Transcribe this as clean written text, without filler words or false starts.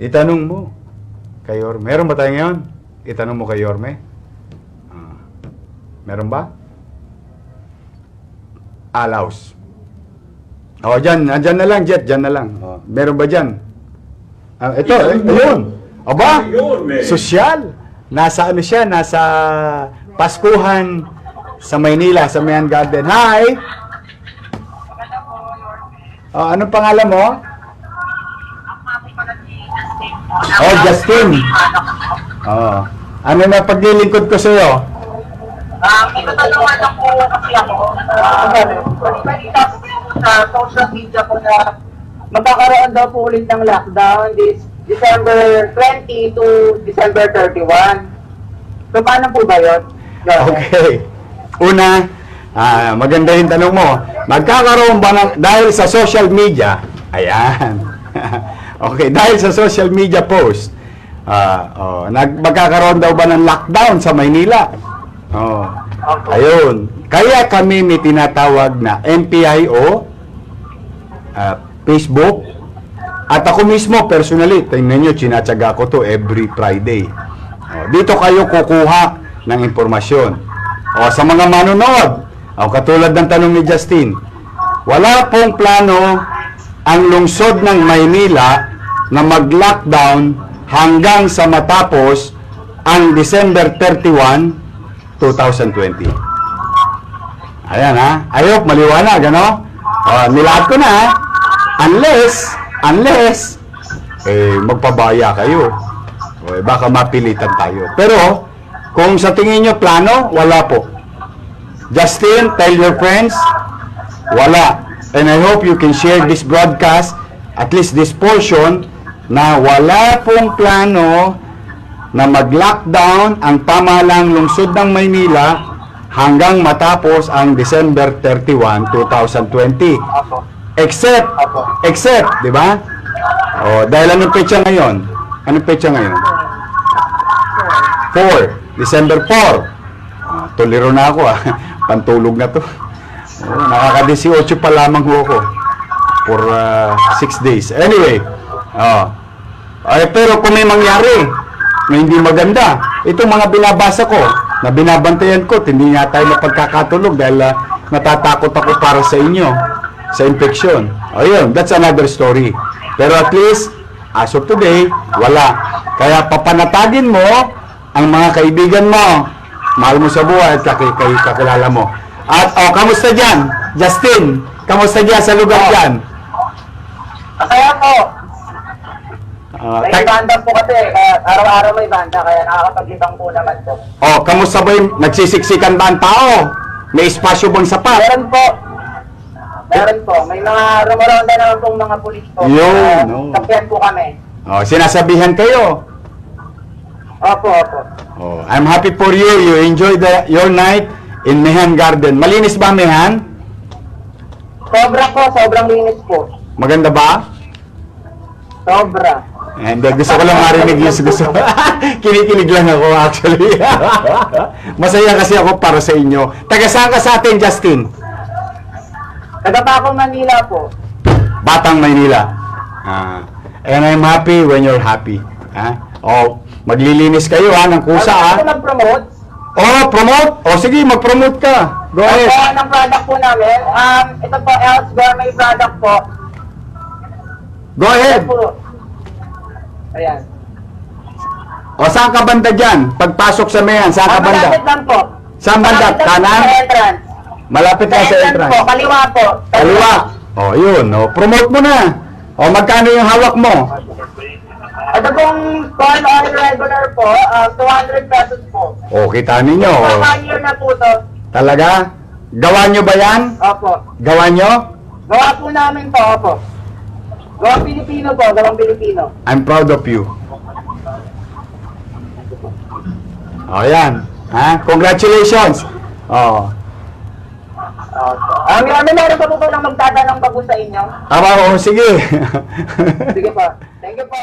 Itanong mo kay Yorme. Meron ba tayo ngayon? Itanong mo kay Yorme. Meron ba? Alaus. O, dyan na lang, Jet, dyan na lang. Meron ba dyan? Ito, ayun. Aba, sosyal. Nasa ano siya, nasa Paskuhan sa Maynila, sa Mayan Garden. Hi! Anong pangalan mo? Oh, Justin. Ano na paglilingkod ko sa'yo? Itatanungan lang po kasi ako. Sa social media ko na magkakaroon daw po ulit ng lockdown this December 20 to December 31. So, paano po ba yun? Okay. Una, maganda yung tanong mo. Magkakaroon ba dahil sa social media? Ayan. Okay, dahil sa social media post, magkakaroon daw ba ng lockdown sa Maynila? Ayun. Kaya kami may tinatawag na NPIO, Facebook, at ako mismo, personally, tingnan nyo, sinatsaga ko to every Friday. Dito kayo kukuha ng impormasyon. Sa mga manonood, katulad ng tanong ni Justin, wala pong plano ang lungsod ng Maynila na mag-lockdown hanggang sa matapos ang December 31, 2020. Ayan ha. I hope maliwanag, ano? Nilahad ko na. Unless, magpabaya kayo. Baka mapilitan tayo. Pero, kung sa tingin nyo plano, wala po. Justin, tell your friends, wala. And I hope you can share this broadcast, at least this portion, na wala pong plano na mag-lockdown ang pamahalang lungsod ng Maynila hanggang matapos ang December 31, 2020. Except, di ba? Dahil anong petsa ngayon? Anong petsa ngayon? 4. December 4. Tuliro na ako Pantulog na to. Nakaka-18 pa lamang ako for 6 days. Anyway, pero kung may mangyari na hindi maganda, itong mga binabasa ko, na binabantayan ko, hindi nga tayo napagkakatulog dahil natatakot ako para sa inyo, sa infection. Ayun, that's another story. Pero at least, as of today, wala. Kaya papanatagin mo ang mga kaibigan mo, mahal mo sa buhay at kakilala mo. At, kamusta dyan? Justin, kamusta dyan sa lugar dyan? Kaya po, may banda po kasi, araw-araw may banda, kaya nakakapaglibang po naman po. Kamusta ba yung nagsisiksikan ba ang tao? May espasyo bang sapat? Meron po. May mga rumoronda naman pong mga pulis po. Yun. Kapyan po kami. Sinasabihan kayo? Opo. I'm happy for you. You enjoy your night in Mayan Garden. Malinis ba, Mayan? Sobrang linis po. Maganda ba? Sobra. Hindi, gusto ko lang marinig yung gusto. Kinikinig lang ako, actually. Masaya kasi ako para sa inyo. Taga saan ka sa atin, Justin? Taga Paco, Manila po. Batang Maynila. And I'm happy when you're happy. Maglilinis kayo ng kusa. Ano mag-promote? Promote? Sige, mag-promote ka. Go ahead. Ito ang product po namin. Ito po, Else Gourmet product po. Go ahead. Ayan. Saan ka banda dyan? Pagpasok sa Mayan, saan ka banda? Malapit lang po. Saan banda? Kanan? Malapit lang sa entrance. Po, kaliwa po. Kaliwa. Yun. Promote mo na. Magkano yung hawak mo? Ito pong corn oil regular po, 200 pesos po. Kita ninyo. 1 year na po to. Talaga? Gawa nyo ba yan? Opo. Gawa nyo? Gawa po namin po, opo. Gawang Pilipino po, gawang Pilipino. I'm proud of you. Yan. Congratulations. Meron pa po lang magtatanong pa po sa inyo. Sige. Sige po. Thank you po.